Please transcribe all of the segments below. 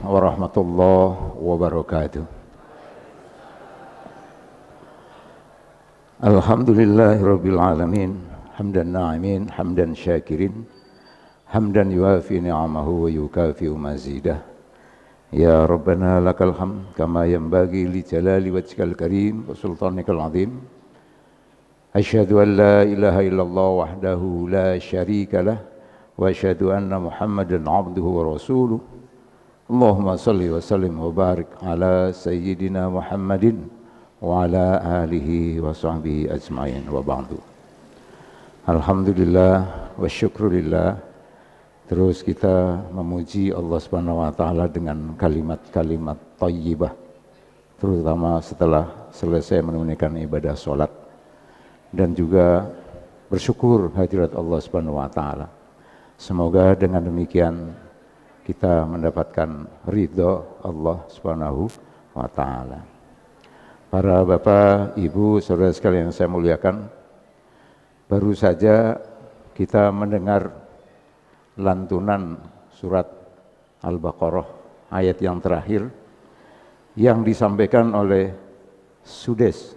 warahmatullahi wabarakatuh. Alhamdulillahirabbil alamin, hamdan na'imin, hamdan syakirin, hamdan yuafi ni'amahu wa yukafi'u mazidah. Ya Rabbana lakal hamd kama yanbaghi li jalali wajhikal karim wa sultanikal azim. Asyhadu an la ilaha illallah wahdahu la syarika lah wa asyhadu anna Muhammadan abduhu wa rasuluh. Allahumma salli wa sallim wa barik ala sayyidina Muhammadin wa ala alihi wa sahbihi ajma'in wa ba'du. Alhamdulillah wa syukrulillah. Terus kita memuji Allah Subhanahu wa taala dengan kalimat-kalimat thayyibah, terutama setelah selesai menunaikan ibadah salat, dan juga bersyukur hadirat Allah Subhanahu wa taala. Semoga dengan demikian kita mendapatkan ridha Allah Subhanahu wa taala. Para bapak, ibu, saudara sekalian yang saya muliakan, baru saja kita mendengar lantunan surat Al-Baqarah ayat yang terakhir yang disampaikan oleh Sudes.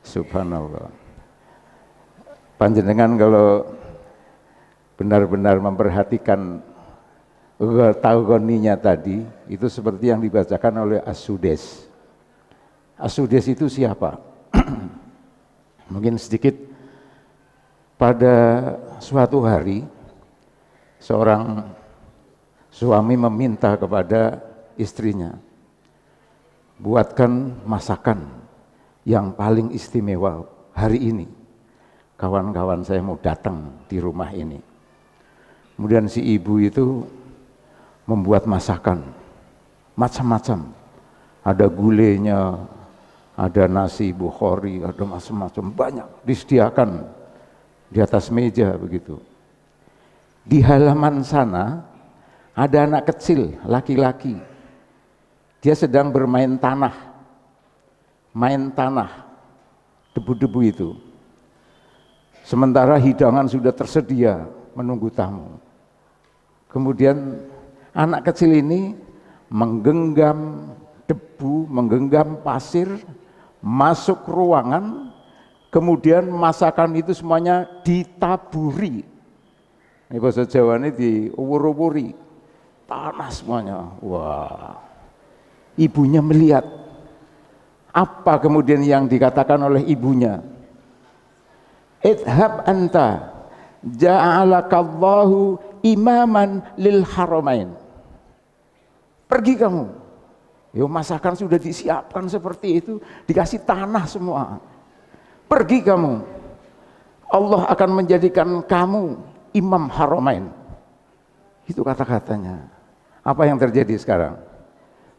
Subhanallah. Panjenengan kalau benar-benar memperhatikan taugoninya tadi, itu seperti yang dibacakan oleh As-Sudes. As-Sudes itu siapa? Mungkin sedikit. Pada suatu hari, seorang suami meminta kepada istrinya, buatkan masakan yang paling istimewa hari ini. Kawan-kawan saya mau datang di rumah ini. Kemudian si ibu itu membuat masakan macam-macam, ada gulenya, ada nasi bukhori, ada macam-macam, banyak disediakan di atas meja begitu. Di halaman sana ada anak kecil laki-laki, dia sedang bermain tanah, debu-debu itu. Sementara hidangan sudah tersedia menunggu tamu. Kemudian anak kecil ini menggenggam debu, menggenggam pasir, masuk ruangan, kemudian masakan itu semuanya ditaburi. Ini bahasa Jawa ini diuwur-uwuri, tanah semuanya. Wah, ibunya melihat. Apa kemudian yang dikatakan oleh ibunya? Idhab anta ja'alakallahu imaman lil haramain. Pergi kamu. Yo, masakan sudah disiapkan seperti itu, dikasih tanah semua. Pergi kamu. Allah akan menjadikan kamu imam haramain. Itu kata-katanya. Apa yang terjadi sekarang?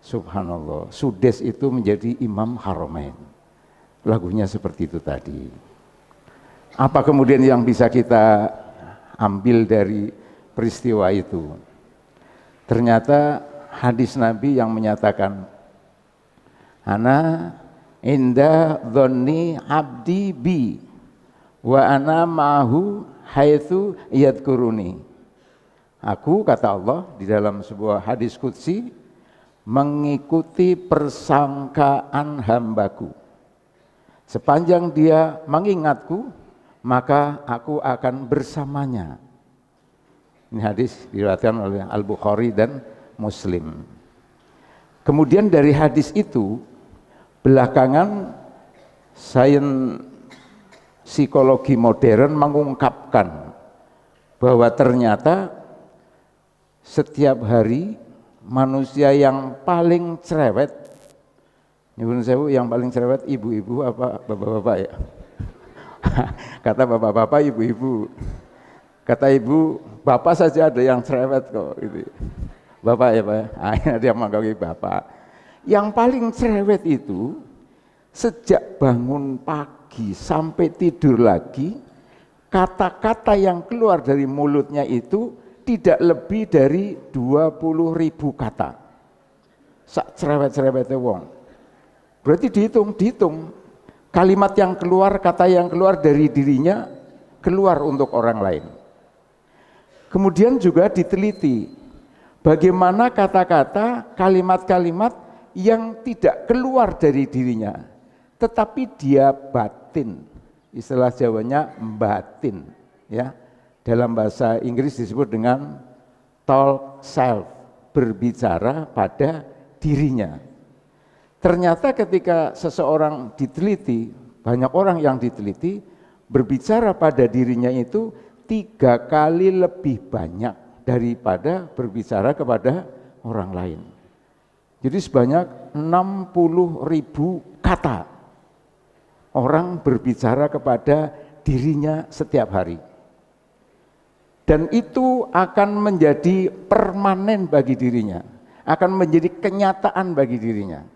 Subhanallah, Sudes itu menjadi imam haramain. Lagunya seperti itu tadi. Apa kemudian yang bisa kita ambil dari peristiwa itu? Ternyata hadis Nabi yang menyatakan, ana inda dhonni abdi bi wa ana ma'hu haitsu yadhkuruni. Aku, kata Allah di dalam sebuah hadis qudsi, mengikuti persangkaan hambaku. Sepanjang dia mengingatku, maka aku akan bersamanya. Ini hadis diriwayatkan oleh Al-Bukhari dan Muslim. Kemudian dari hadis itu, belakangan sains psikologi modern mengungkapkan bahwa ternyata setiap hari manusia yang paling cerewet, nyuwun sewu, yang paling cerewet ibu-ibu apa bapak-bapak ya? Kata bapak-bapak, ibu-ibu. Kata ibu, bapak saja ada yang cerewet kok gitu. Bapak ya Pak, akhirnya dia mengakui bapak. Yang paling cerewet itu sejak bangun pagi sampai tidur lagi, kata-kata yang keluar dari mulutnya itu tidak lebih dari 20.000 kata. Sak cerewet-cerewetnya wong. Berarti dihitung. Kalimat yang keluar, kata yang keluar dari dirinya, keluar untuk orang lain. Kemudian juga diteliti Bagaimana kata-kata, kalimat-kalimat yang tidak keluar dari dirinya, tetapi dia batin. Istilah Jawanya batin, ya. Dalam bahasa Inggris disebut dengan talk self, berbicara pada dirinya. Ternyata ketika seseorang diteliti, banyak orang yang diteliti, berbicara pada dirinya itu 3 kali lebih banyak daripada berbicara kepada orang lain. Jadi sebanyak 60.000 kata orang berbicara kepada dirinya setiap hari. Dan itu akan menjadi permanen bagi dirinya, akan menjadi kenyataan bagi dirinya.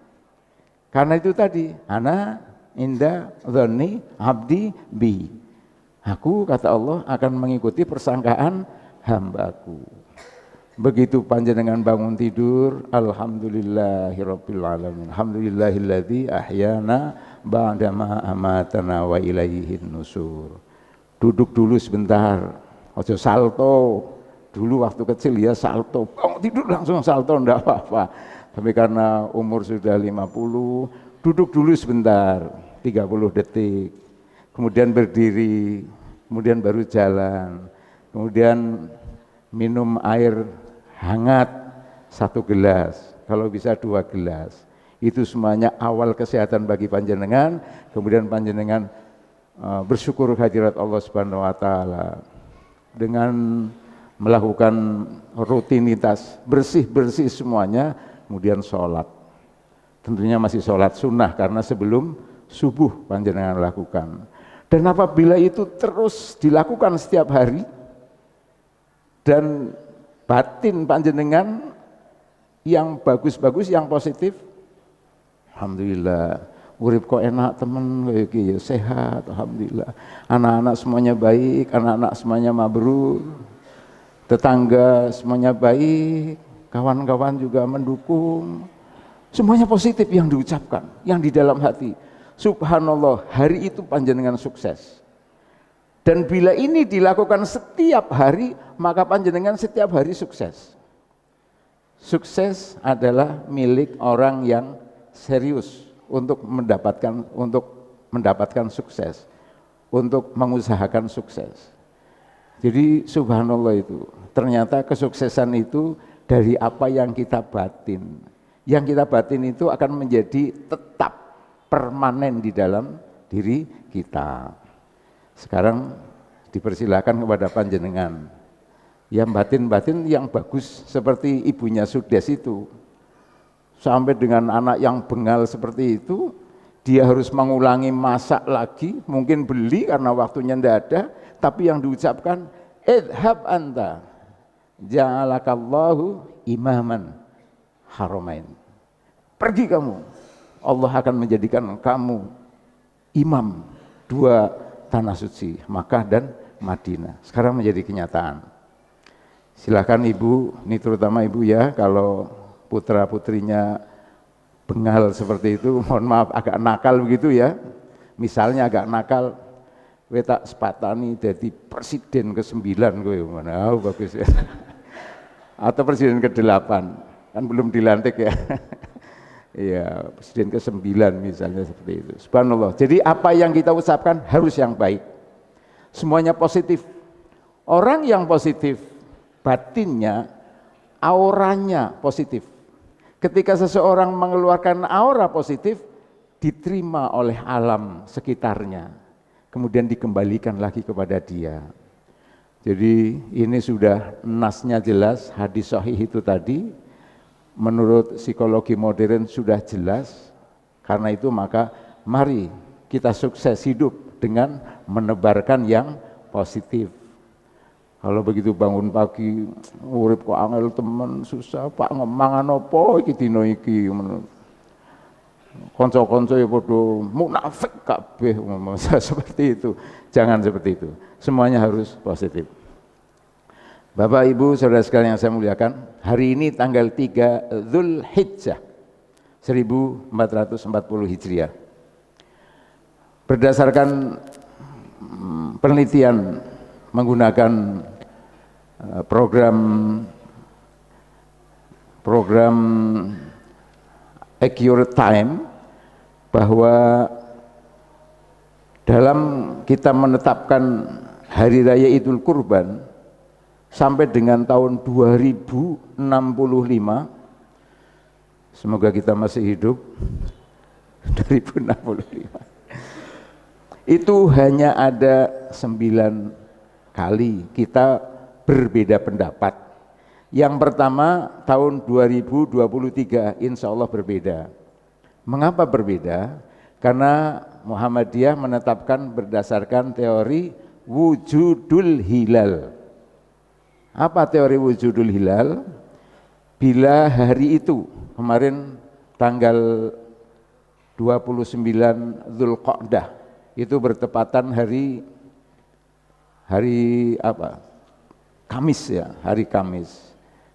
Karena itu tadi, ana inda dzanni abdi bi. Aku, kata Allah, akan mengikuti persangkaan hambaku. Begitu panjenengan bangun tidur, alhamdulillahirabbil alamin. Alhamdulillahilladzi ahyana ba'dama amatana wa ilaihin nusur. Duduk dulu sebentar, ojo salto. Dulu waktu kecil ya salto, bangun tidur langsung salto, enggak apa-apa. Tapi karena umur sudah 50, duduk dulu sebentar, 30 detik. Kemudian berdiri, kemudian baru jalan, kemudian minum air hangat 1 gelas, kalau bisa 2 gelas. Itu semuanya awal kesehatan bagi panjenengan. Kemudian panjenengan bersyukur hadirat Allah Subhanahu wa taala dengan melakukan rutinitas bersih-bersih semuanya, kemudian sholat. Tentunya masih sholat sunnah karena sebelum subuh panjenengan lakukan. Dan apabila itu terus dilakukan setiap hari dan batin panjenengan yang bagus-bagus, yang positif, alhamdulillah, urip kok enak temen, ya sehat, alhamdulillah. Anak-anak semuanya baik, anak-anak semuanya mabrur, tetangga semuanya baik, kawan-kawan juga mendukung, semuanya positif yang diucapkan, yang di dalam hati. Subhanallah, hari itu panjenengan sukses. Dan bila ini dilakukan setiap hari, maka panjenengan setiap hari sukses. Sukses adalah milik orang yang serius untuk mendapatkan sukses, untuk mengusahakan sukses. Jadi subhanallah itu, ternyata kesuksesan itu dari apa yang kita batin. Yang kita batin itu akan menjadi tetap permanen di dalam diri kita. Sekarang dipersilakan kepada panjenengan yang batin-batin yang bagus seperti ibunya Sudes itu. Sampai dengan anak yang bengal seperti itu, dia harus mengulangi masak lagi, mungkin beli karena waktunya tidak ada, tapi yang diucapkan, idhab anta, ja'alakallahu imaman haramain. Pergi kamu, Allah akan menjadikan kamu imam 2 tanah suci, Makkah dan Madinah. Sekarang menjadi kenyataan. Silakan ibu, ini terutama ibu ya, kalau putra-putrinya bengal seperti itu, mohon maaf agak nakal begitu ya. Misalnya agak nakal, kowe tak sepatani jadi presiden ke-9 kowe mana, bagus ya. Atau presiden ke-8, kan belum dilantik ya. Iya, presiden ke-9 misalnya seperti itu. Subhanallah. Jadi apa yang kita ucapkan harus yang baik. Semuanya positif. Orang yang positif, batinnya, auranya positif. Ketika seseorang mengeluarkan aura positif, diterima oleh alam sekitarnya. Kemudian dikembalikan lagi kepada dia. Jadi ini sudah nasnya jelas, hadis sahih itu tadi. Menurut psikologi modern sudah jelas, karena itu maka mari kita sukses hidup dengan menebarkan yang positif. Kalau begitu bangun pagi, urip kok angel temen susah, Pak mangan apa iki dina iki. Konco-konco ya padha munafik kabeh seperti itu. Jangan seperti itu. Semuanya harus positif. Bapak Ibu saudara sekalian yang saya muliakan, hari ini tanggal 3 Dzulhijjah 1440 Hijriah. Berdasarkan penelitian menggunakan program program Accurate Time, bahwa dalam kita menetapkan Hari Raya Idul Kurban sampai dengan tahun 2065, semoga kita masih hidup, 2065, itu hanya ada 9 kali kita berbeda pendapat. Yang pertama tahun 2023 insya Allah berbeda. Mengapa berbeda? Karena Muhammadiyah menetapkan berdasarkan teori wujudul hilal. Apa teori wujudul hilal? Bila hari itu, kemarin tanggal 29 Dzulqa'dah, itu bertepatan hari apa? Kamis ya, hari Kamis.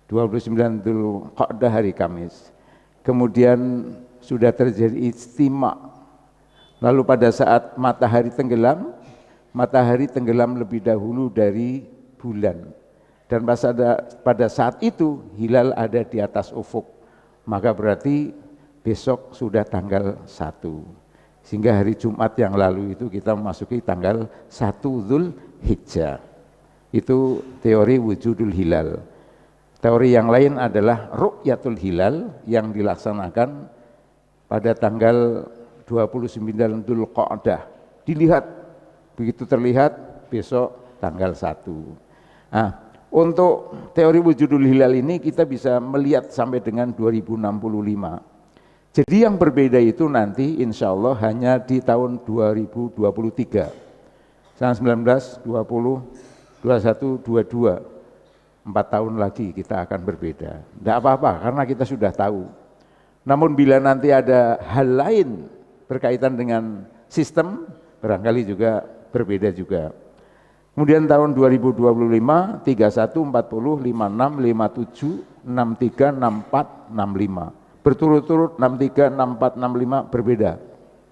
29 Dzulqa'dah hari Kamis. Kemudian sudah terjadi ijtima'. Lalu pada saat matahari tenggelam lebih dahulu dari bulan. Dan pada saat itu hilal ada di atas ufuk. Maka berarti besok sudah tanggal 1. Sehingga hari Jumat yang lalu itu kita memasuki tanggal 1 Dzulhijjah. Itu teori wujudul hilal. Teori yang lain adalah ru'yatul hilal yang dilaksanakan pada tanggal 29 Dzulqa'dah. Dilihat, begitu terlihat besok tanggal 1. Nah, untuk teori wujudul hilal ini kita bisa melihat sampai dengan 2065. Jadi yang berbeda itu nanti insya Allah hanya di tahun 2023. Tahun 19, 20, 21, 22. 4 tahun lagi kita akan berbeda. Tidak apa-apa karena kita sudah tahu. Namun bila nanti ada hal lain berkaitan dengan sistem, barangkali juga berbeda juga. Kemudian tahun 2025, 31, 40, 56, 57, 63, 64, 65. Berturut-turut 63, 64, 65 berbeda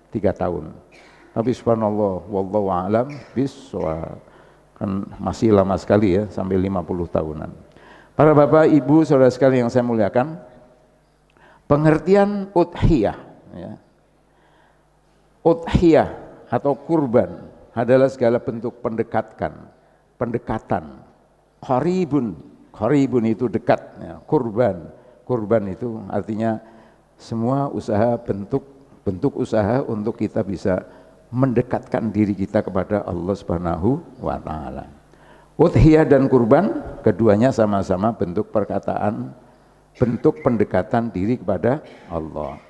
3 tahun. Tapi subhanallah, wallahu a'lam bishawab. Kan masih lama sekali ya, sampai 50 tahunan. Para bapak, ibu, saudara sekalian yang saya muliakan, pengertian udhiyah ya. Udhiyah atau kurban adalah segala bentuk pendekatan. Qaribun itu dekat ya. Kurban itu artinya semua usaha, bentuk usaha untuk kita bisa mendekatkan diri kita kepada Allah Subhanahu wa taala. Udhiyah dan kurban keduanya sama-sama bentuk perkataan, bentuk pendekatan diri kepada Allah.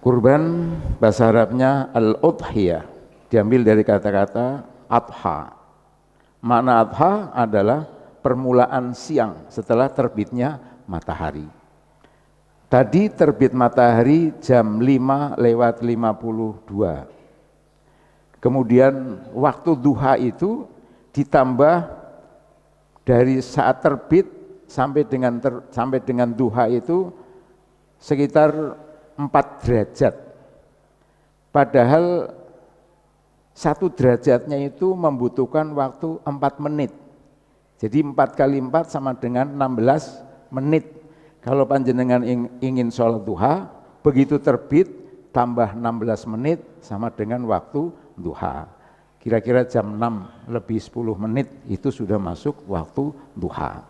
Kurban bahasa Arabnya al-udhiyah, diambil dari kata-kata adha. Makna adha adalah permulaan siang setelah terbitnya matahari. Tadi terbit matahari jam 5:52. Kemudian waktu duha itu ditambah dari saat terbit sampai dengan duha itu sekitar 4 derajat. Padahal 1 derajatnya itu membutuhkan waktu 4 menit. Jadi 4 kali 4 sama dengan 16 menit. Kalau panjenengan ingin sholat duha, begitu terbit tambah 16 menit sama dengan waktu duha. Kira-kira jam 6:10 itu sudah masuk waktu duha.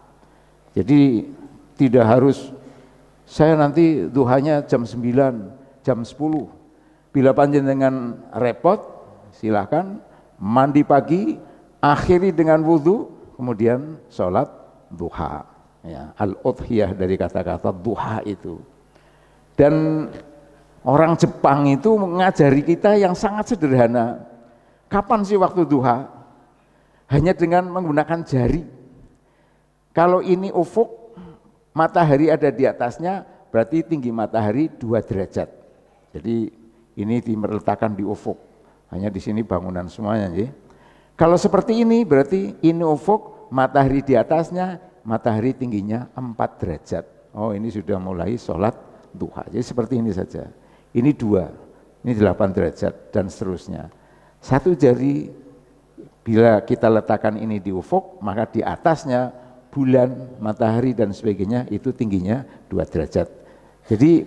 Jadi tidak harus saya nanti duhanya jam 9, jam 10. Bila panjenengan repot, silakan mandi pagi, akhiri dengan wudhu, kemudian sholat duha. Ya, al-udhiyah dari kata-kata duha itu. Dan orang Jepang itu mengajari kita yang sangat sederhana. Kapan sih waktu duha? Hanya dengan menggunakan jari. Kalau ini ufuk, matahari ada di atasnya, berarti tinggi matahari 2 derajat. Jadi ini diletakkan di ufuk. Hanya di sini bangunan semuanya. Kalau seperti ini berarti ini ufuk, matahari di atasnya, matahari tingginya 4 derajat. Oh, ini sudah mulai sholat duha. Jadi seperti ini saja. Ini 2, ini 8 derajat dan seterusnya. 1 jari bila kita letakkan ini di ufuk, maka di atasnya bulan, matahari dan sebagainya itu tingginya 2 derajat. Jadi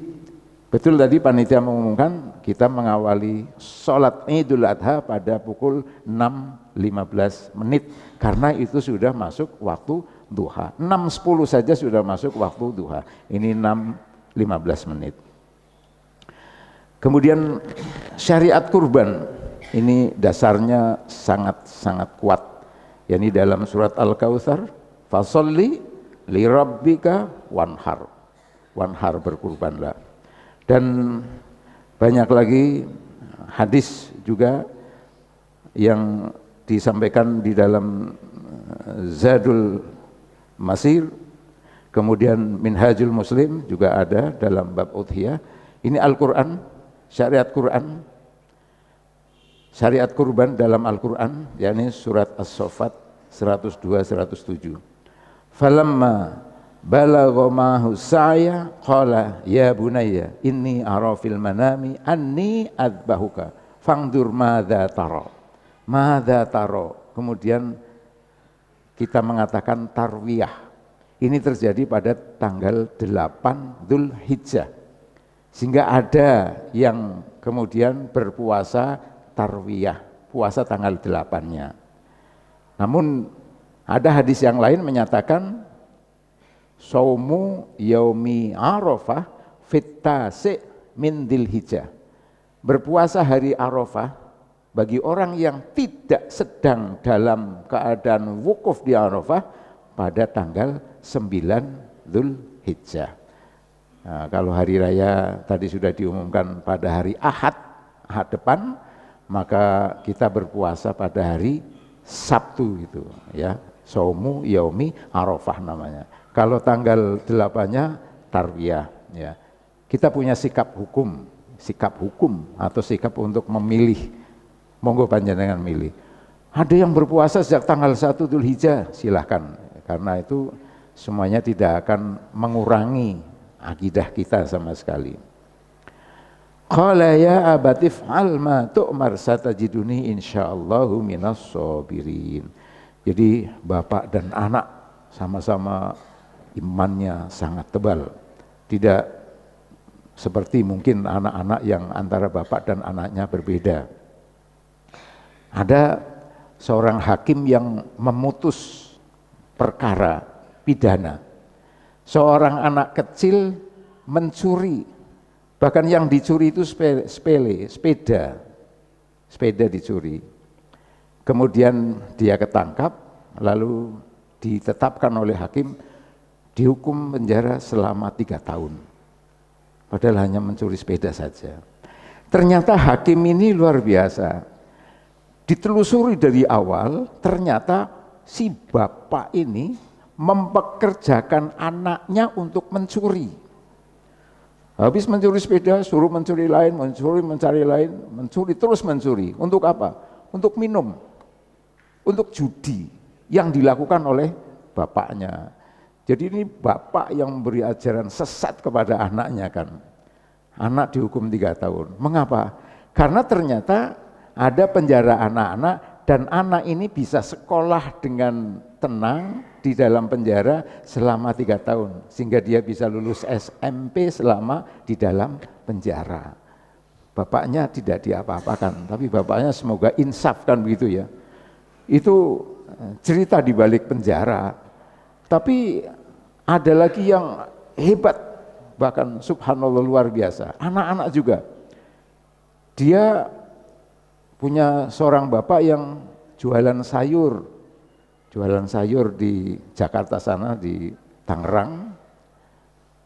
betul tadi panitia mengumumkan kita mengawali sholat Idul Adha pada pukul 6.15 menit karena itu sudah masuk waktu duha. 6.10 saja sudah masuk waktu duha. Ini 6.15 menit. Kemudian syariat kurban ini dasarnya sangat-sangat kuat. Yani dalam surat Al-Kautsar, fasholli li rabbika wanhar. Wanhar, berkurbanlah. Dan banyak lagi hadis juga yang disampaikan di dalam Zadul Masir, kemudian Minhajul Muslim juga ada dalam bab udhiyah. Ini Al-Quran, syariat Quran, syariat kurban dalam Al-Quran, yakni surat As-Saffat 102-107. Falamma balagha ma'ahu sa'ya qala ya bunayya inni ara fil manami anni adbahuka fangdur madza tara. Madza tara. Kemudian kita mengatakan tarwiyah. Ini terjadi pada tanggal 8 Dzulhijjah. Sehingga ada yang kemudian berpuasa tarwiyah, puasa tanggal 8-nya. Namun ada hadis yang lain menyatakan saumu yaumi arafah fittasi min Dzulhijjah. Berpuasa hari Arafah bagi orang yang tidak sedang dalam keadaan wukuf di Arafah pada tanggal 9 Dzulhijjah. Nah, kalau hari raya tadi sudah diumumkan pada hari Ahad depan, maka kita berpuasa pada hari Sabtu itu ya. Saumu yaumi Arafah namanya. Kalau tanggal 8-nya tarwiyah ya. Kita punya sikap hukum atau sikap untuk memilih. Monggo panjenengan milih. Ada yang berpuasa sejak tanggal 1 Dzulhijjah, silahkan. Karena itu semuanya tidak akan mengurangi akidah kita sama sekali. Qala ya abati fa'al ma tu'mar satajiduni insyaallahu minas sabirin. Jadi bapak dan anak sama-sama imannya sangat tebal. Tidak seperti mungkin anak-anak yang antara bapak dan anaknya berbeda. Ada seorang hakim yang memutus perkara pidana. Seorang anak kecil mencuri, bahkan yang dicuri itu sepeda dicuri. Kemudian dia ketangkap, lalu ditetapkan oleh hakim dihukum penjara selama 3 tahun. Padahal hanya mencuri sepeda saja. Ternyata hakim ini luar biasa. Ditelusuri dari awal, ternyata si bapak ini mempekerjakan anaknya untuk mencuri. Habis mencuri sepeda, suruh mencuri lain, mencari lain, terus mencuri. Untuk apa? Untuk minum, untuk judi yang dilakukan oleh bapaknya. Jadi ini bapak yang memberi ajaran sesat kepada anaknya kan. Anak dihukum 3 tahun. Mengapa? Karena ternyata ada penjara anak-anak dan anak ini bisa sekolah dengan tenang di dalam penjara selama 3 tahun. Sehingga dia bisa lulus SMP selama di dalam penjara. Bapaknya tidak diapa-apakan, tapi bapaknya semoga insaf kan begitu ya. Itu cerita di balik penjara. Tapi ada lagi yang hebat, bahkan subhanallah luar biasa. Anak-anak juga. Dia punya seorang bapak yang jualan sayur di Jakarta sana, di Tangerang.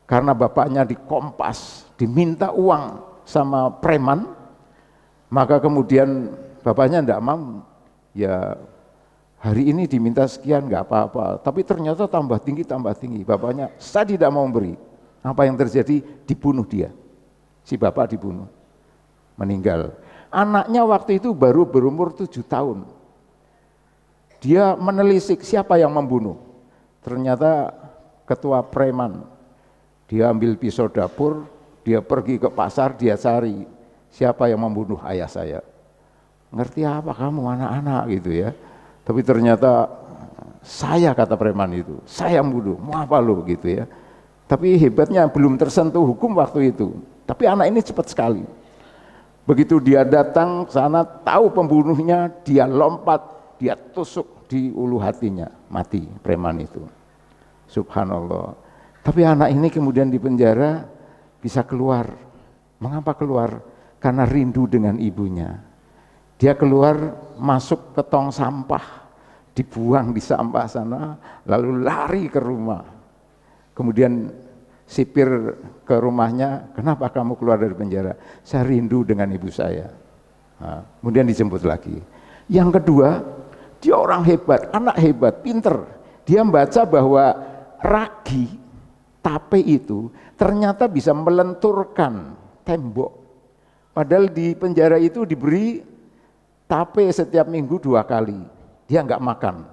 Karena bapaknya dikompas, diminta uang sama preman, maka kemudian bapaknya tidak mau, ya hari ini diminta sekian nggak apa-apa, tapi ternyata tambah tinggi, bapaknya saya tidak mau memberi. Apa yang terjadi? Dibunuh dia, si bapak dibunuh, meninggal. Anaknya waktu itu baru berumur 7 tahun. Dia menelisik siapa yang membunuh. Ternyata ketua preman. Dia ambil pisau dapur, dia pergi ke pasar, dia cari siapa yang membunuh ayah saya. Ngerti apa kamu anak-anak gitu ya. Tapi ternyata Saya, kata preman itu, saya bunuh, mau apa lo gitu ya. Tapi hebatnya belum tersentuh hukum waktu itu. Tapi anak ini cepat sekali. Begitu dia datang ke sana, tahu pembunuhnya, dia lompat, dia tusuk di ulu hatinya, mati preman itu. Subhanallah. Tapi anak ini kemudian di penjara bisa keluar. Mengapa keluar? Karena rindu dengan ibunya. Dia keluar, masuk ke tong sampah, dibuang di sampah sana, lalu lari ke rumah. Kemudian sipir ke rumahnya, kenapa kamu keluar dari penjara? Saya rindu dengan ibu saya. Nah, kemudian dijemput lagi. Yang kedua, dia orang hebat, anak hebat, pinter. Dia membaca bahwa ragi, tape itu ternyata bisa melenturkan tembok. Padahal di penjara itu diberi tape setiap minggu 2 kali. Dia enggak makan.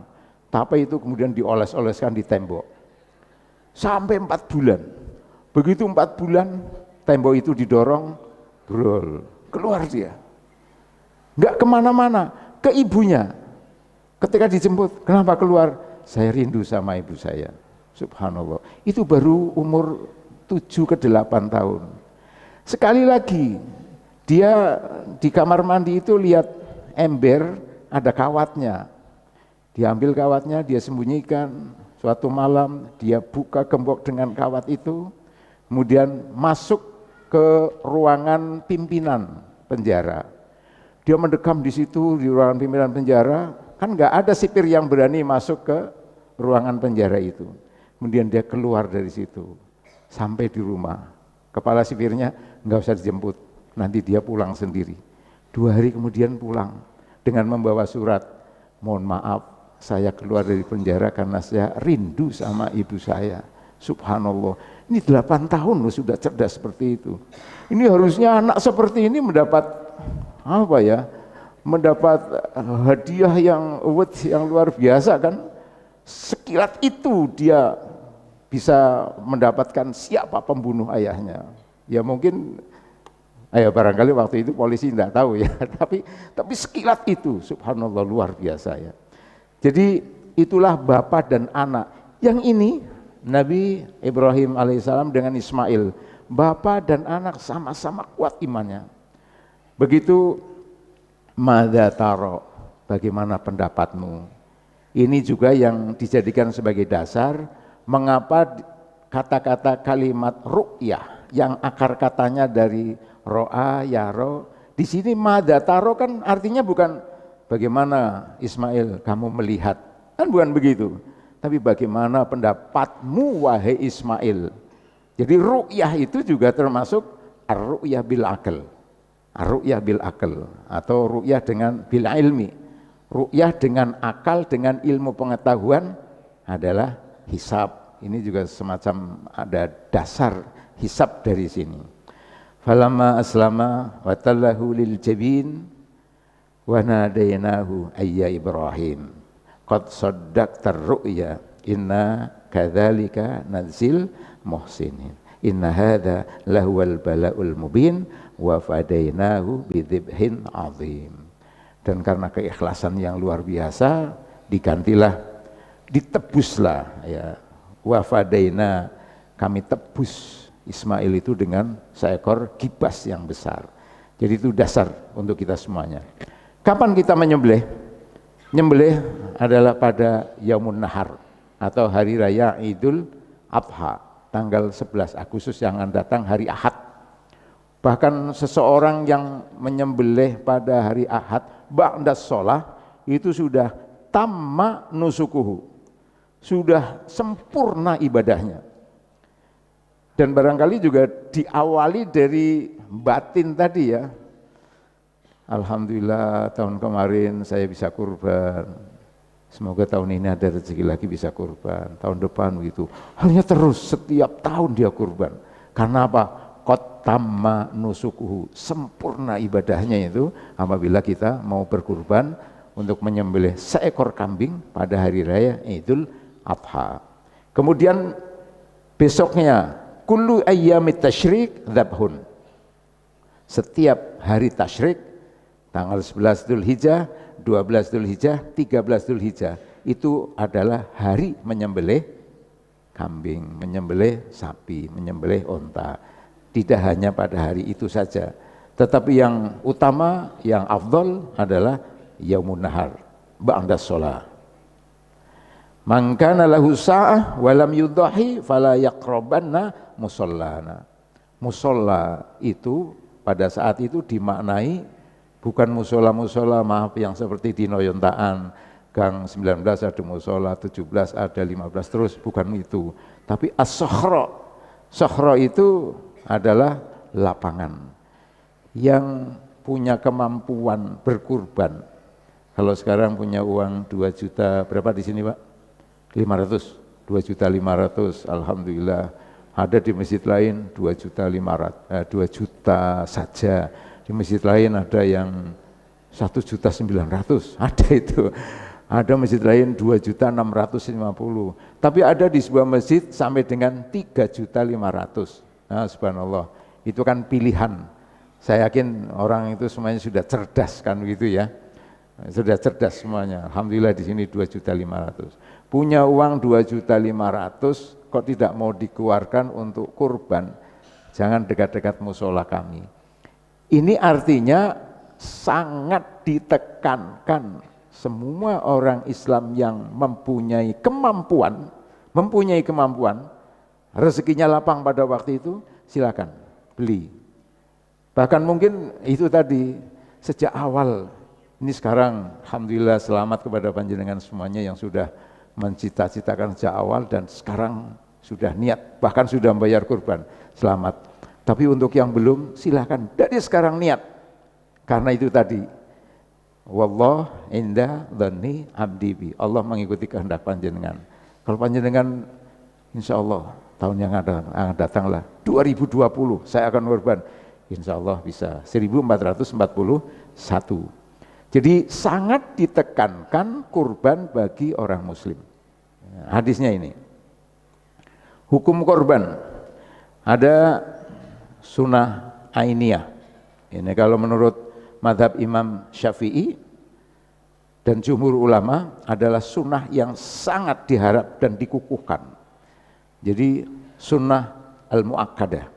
Tape itu kemudian dioles-oleskan di tembok. Sampai 4 bulan. Begitu 4 bulan, tembok itu didorong, brol, keluar dia. Enggak kemana-mana, ke ibunya. Ketika dijemput, kenapa keluar? Saya rindu sama ibu saya. Subhanallah. Itu baru umur 7 ke 8 tahun. Sekali lagi, dia di kamar mandi itu lihat ember, ada kawatnya. Diambil kawatnya, dia sembunyikan. Suatu malam dia buka gembok dengan kawat itu, kemudian masuk ke ruangan pimpinan penjara. Dia mendekam di situ di ruangan pimpinan penjara, kan nggak ada sipir yang berani masuk ke ruangan penjara itu. Kemudian dia keluar dari situ, sampai di rumah. Kepala sipirnya nggak usah dijemput, nanti dia pulang sendiri. 2 hari kemudian pulang dengan membawa surat, mohon maaf, saya keluar dari penjara karena saya rindu sama ibu saya. Subhanallah, ini 8 tahun loh sudah cerdas seperti itu. Ini harusnya anak seperti ini mendapat apa ya? Mendapat hadiah yang luar biasa kan? Sekilat itu dia bisa mendapatkan siapa pembunuh ayahnya. Ya mungkin barangkali waktu itu polisi tidak tahu ya, tapi sekilat itu subhanallah luar biasa ya. Jadi itulah bapak dan anak. Yang ini Nabi Ibrahim alaihissalam dengan Ismail, bapak dan anak sama-sama kuat imannya. Begitu madza taro, bagaimana pendapatmu? Ini juga yang dijadikan sebagai dasar mengapa kata-kata kalimat ru'yah yang akar katanya dari ro'a, yaro, di sini madza taro kan artinya bukan bagaimana Ismail kamu melihat, kan bukan begitu, tapi bagaimana pendapatmu wahai Ismail. Jadi ru'yah itu juga termasuk ar-ru'yah bil akal, ar-ru'yah bil akal atau ru'yah dengan bil ilmi. Ru'yah dengan akal, dengan ilmu pengetahuan adalah hisab. Ini juga semacam ada dasar hisab dari sini. Falamma aslama wa tallahu lil jabin wa nadainahu ayya Ibrahim qad saddaqta ar-ru'ya inna kadzalika nadzil muhsinin inna hadza lahuwal bala'ul mubin wa fadainahu bidzibhin azim. Dan karena keikhlasan yang luar biasa digantilah, ditebuslah ya, wa fadaina, kami tebus Ismail itu dengan seekor kibas yang besar. Jadi itu dasar untuk kita semuanya. Kapan kita menyembelih? Nyembelih adalah pada Yaumun Nahar atau hari raya Idul Adha, tanggal 11 Agustus yang akan datang hari Ahad. Bahkan seseorang yang menyembelih pada hari Ahad ba'da sholah itu sudah tamma nusukuhu, sudah sempurna ibadahnya. Dan barangkali juga diawali dari batin tadi ya. Alhamdulillah tahun kemarin saya bisa kurban, semoga tahun ini ada rezeki lagi bisa kurban, tahun depan begitu. Hanya terus setiap tahun dia kurban. Karena apa? Qad tamma nusukuhu, sempurna ibadahnya itu apabila kita mau berkurban untuk menyembelih seekor kambing pada hari raya Idul Adha. Kemudian besoknya kullu ayyamit tasyrik dzabhun. Setiap hari tasyrik tanggal 11 Dzulhijjah, 12 Dzulhijjah, 13 Dzulhijjah itu adalah hari menyembelih kambing, menyembelih sapi, menyembelih onta. Tidak hanya pada hari itu saja, tetapi yang utama, yang afdal adalah yaumun nahar, ba'da shalah. Man kana lahu sa'ah wa lam yudhahi fala yaqrabanna musallana. Musolla itu pada saat itu dimaknai bukan musola-musola maaf yang seperti di Noyontaan, Gang 19 ada musola, 17 ada 15 terus, bukan itu. Tapi as-sokhra, sokhra itu adalah lapangan yang punya kemampuan berkurban. Kalau sekarang punya uang 2 juta, berapa di sini Pak? 500, 2.500.000, alhamdulillah. Ada di masjid lain 2.500.000, 2 juta saja. Di masjid lain ada yang 1.900.000, ada itu. Ada masjid lain 2.650.000. Tapi ada di sebuah masjid sampai dengan 3.500.000. Nah, subhanallah. Itu kan pilihan. Saya yakin orang itu semuanya sudah cerdas kan gitu ya. Sudah cerdas semuanya. Alhamdulillah di sini 2.500.000. Punya uang 2.500.000 kok tidak mau dikeluarkan untuk kurban. Jangan dekat-dekat musola kami. Ini artinya sangat ditekankan semua orang Islam yang mempunyai kemampuan, rezekinya lapang pada waktu itu, silakan beli. Bahkan mungkin itu tadi sejak awal, ini sekarang alhamdulillah selamat kepada panjenengan semuanya yang sudah mencita-citakan sejak awal dan sekarang sudah niat, bahkan sudah membayar kurban, selamat. Tapi untuk yang belum, silakan dari sekarang niat. Karena itu tadi, wallah inda dhanni abdi bi. Allah mengikuti kehendak panjenengan. Kalau panjenengan insya Allah tahun yang akan datanglah 2020 saya akan kurban, insya Allah bisa 1441. Jadi sangat ditekankan kurban bagi orang muslim. Hadisnya ini, hukum kurban ada sunnah ainiyah. Ini kalau menurut mazhab Imam Syafi'i dan jumhur ulama adalah sunnah yang sangat diharap dan dikukuhkan. Jadi sunnah al-mu'akkadah.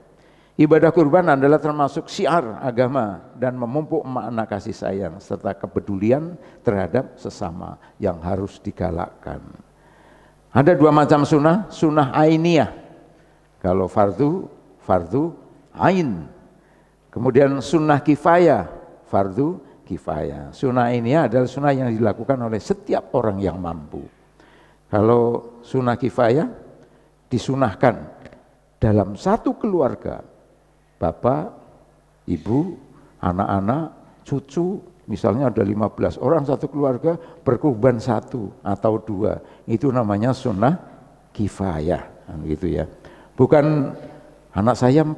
Ibadah kurban adalah termasuk syiar agama dan memupuk makna kasih sayang serta kepedulian terhadap sesama yang harus digalakkan. Ada 2 macam sunnah, sunnah ainiyah. Kalau fardu ain. Kemudian sunnah kifayah, fardu kifayah. Sunnah ini adalah sunnah yang dilakukan oleh setiap orang yang mampu. Kalau sunnah kifayah disunahkan dalam satu keluarga, bapak, ibu, anak-anak, cucu, misalnya ada 15 orang satu keluarga, berkurban 1 atau 2, itu namanya sunnah kifayah, gitu ya. Bukan anak saya 4,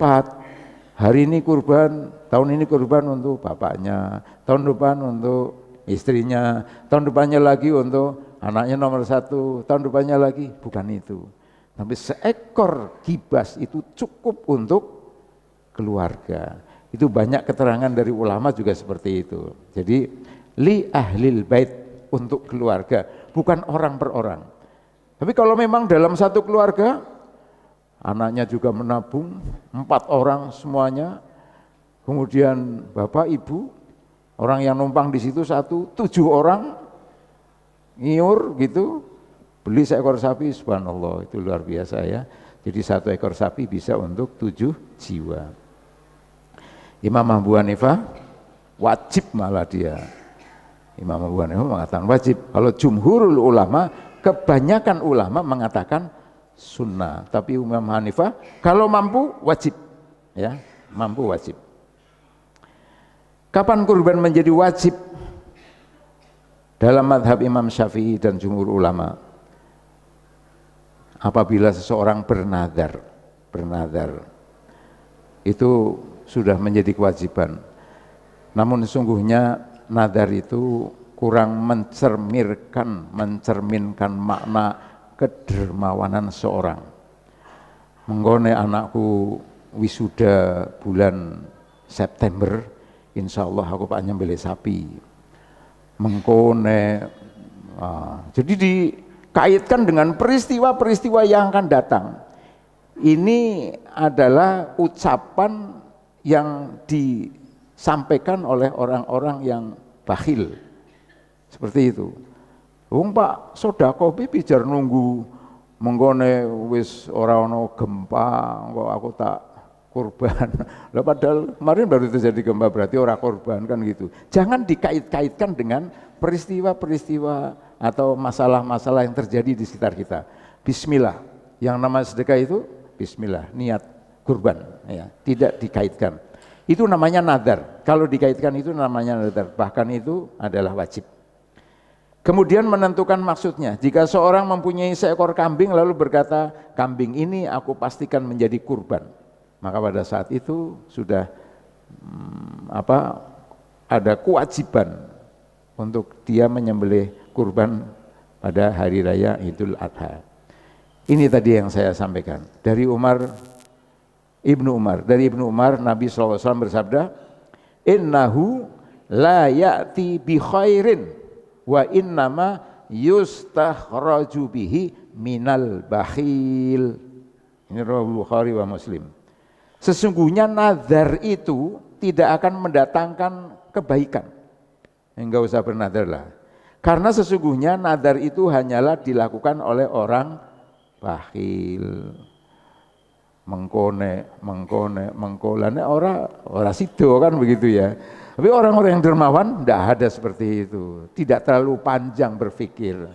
hari ini kurban, tahun ini kurban untuk bapaknya, tahun depan untuk istrinya, tahun depannya lagi untuk anaknya nomor 1, tahun depannya lagi, bukan itu. Tapi seekor kibas itu cukup untuk keluarga. Itu banyak keterangan dari ulama juga seperti itu. Jadi li ahlil bait, untuk keluarga, bukan orang per orang. Tapi kalau memang dalam satu keluarga, anaknya juga menabung, 4 orang semuanya, kemudian bapak ibu, orang yang numpang di situ 1, 7 orang ngiur gitu, beli seekor sapi, subhanallah, itu luar biasa ya. Jadi 1 ekor sapi bisa untuk 7 jiwa. Imam Abu Hanifah wajib malah dia. Imam Abu Hanifah mengatakan wajib. Kalau jumhurul ulama, kebanyakan ulama mengatakan sunnah. Tapi Imam Hanifah kalau mampu wajib, ya, mampu wajib. Kapan kurban menjadi wajib? Dalam madhab Imam Syafi'i dan jumhur ulama, apabila seseorang bernadar itu sudah menjadi kewajiban. Namun sesungguhnya nadar itu kurang mencerminkan makna kedermawanan seorang. Menggone anakku wisuda bulan September, insya Allah aku pak nyembelih sapi. Mengkone Jadi dikaitkan dengan peristiwa-peristiwa yang akan datang. Ini adalah ucapan yang disampaikan oleh orang-orang yang bakhil. Seperti itu. Wong Pak sedekah pijar nunggu menggone wis ora ana gempa kok aku tak kurban. Lah padahal kemarin baru terjadi gempa berarti ora kurban kan gitu. Jangan dikait-kaitkan dengan peristiwa-peristiwa atau masalah-masalah yang terjadi di sekitar kita. Bismillah. Yang nama sedekah itu bismillah, niat kurban ya, tidak dikaitkan. Itu namanya nadar. Kalau dikaitkan itu namanya nadar. Bahkan itu adalah wajib. Kemudian menentukan maksudnya. Jika seorang mempunyai seekor kambing lalu berkata, kambing ini aku pastikan menjadi kurban. Maka pada saat itu sudah ada kewajiban untuk dia menyembelih kurban pada hari raya Idul Adha. Ini tadi yang saya sampaikan. Dari Ibnu Umar, Nabi SAW bersabda, innahu la ya'ti bi khairin wa innama yustakhraju bihi minal bakhil. Ini riwayat Bukhari wa Muslim. Sesungguhnya nazar itu tidak akan mendatangkan kebaikan. Enggak usah bernazar lah. Karena sesungguhnya nazar itu hanyalah dilakukan oleh orang bakhil. Mengkolane ora sido kan begitu ya. Tapi orang-orang yang dermawan tidak ada seperti itu. Tidak terlalu panjang berpikir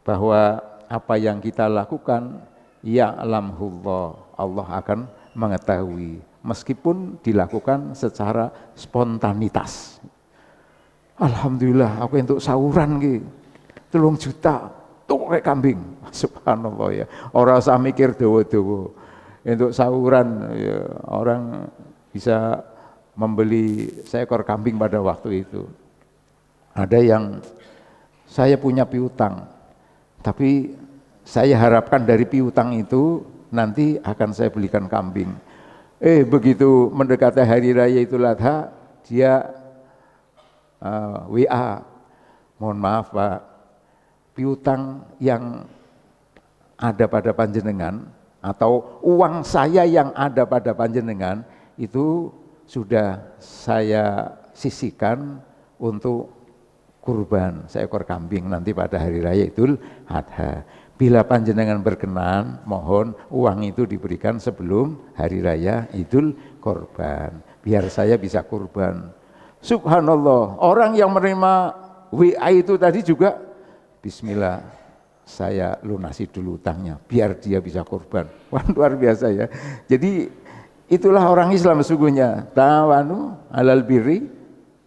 bahwa apa yang kita lakukan ya'lamullah, Allah akan mengetahui meskipun dilakukan secara spontanitas. Alhamdulillah aku untuk sahuran ki 3 juta tuh kayak kambing. Subhanallah ya. Orang usah mikir dawa-dawa. Untuk sahuran ya, orang bisa membeli seekor kambing pada waktu itu. Ada yang saya punya piutang, tapi saya harapkan dari piutang itu nanti akan saya belikan kambing. Begitu mendekati hari raya Idul Adha, dia WA, mohon maaf Pak, piutang yang ada pada panjenengan atau uang saya yang ada pada panjenengan itu sudah saya sisihkan untuk kurban seekor kambing nanti pada hari raya Idul Adha. Bila panjenengan berkenan, mohon uang itu diberikan sebelum hari raya Idul Korban, biar saya bisa kurban. Subhanallah, orang yang menerima WA itu tadi juga bismillah, saya lunasi dulu utangnya biar dia bisa kurban. Wah, luar biasa ya. Jadi itulah orang Islam sesungguhnya. Ta'awanu 'alal birri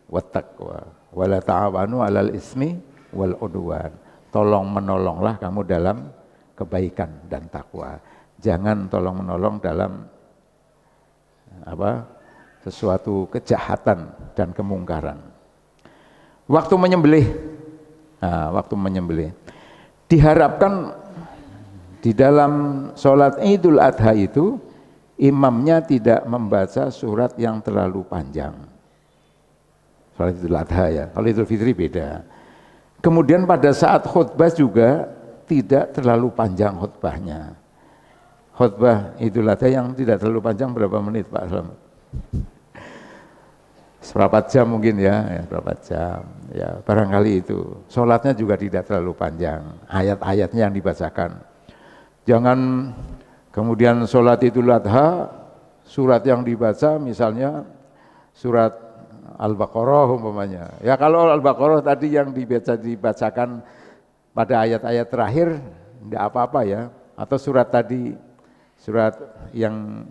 wat taqwa wa la ta'awanu 'alal ismi wal udwan. Tolong menolonglah kamu dalam kebaikan dan takwa. Jangan tolong menolong dalam sesuatu kejahatan dan kemungkaran. Waktu menyembelih. Diharapkan di dalam sholat Idul Adha itu imamnya tidak membaca surat yang terlalu panjang. Sholat Idul Adha ya, kalau Idul Fitri beda. Kemudian pada saat khutbah juga tidak terlalu panjang khutbahnya. Khutbah Idul Adha yang tidak terlalu panjang berapa menit Pak Selamat? Seberapa jam mungkin ya, berapa jam, ya barangkali itu. Sholatnya juga tidak terlalu panjang, ayat-ayatnya yang dibacakan. Jangan kemudian sholat Idul Adha, surat yang dibaca misalnya surat Al-Baqarah umpamanya. Ya kalau Al-Baqarah tadi yang dibacakan pada ayat-ayat terakhir, tidak apa-apa ya. Atau surat tadi, surat yang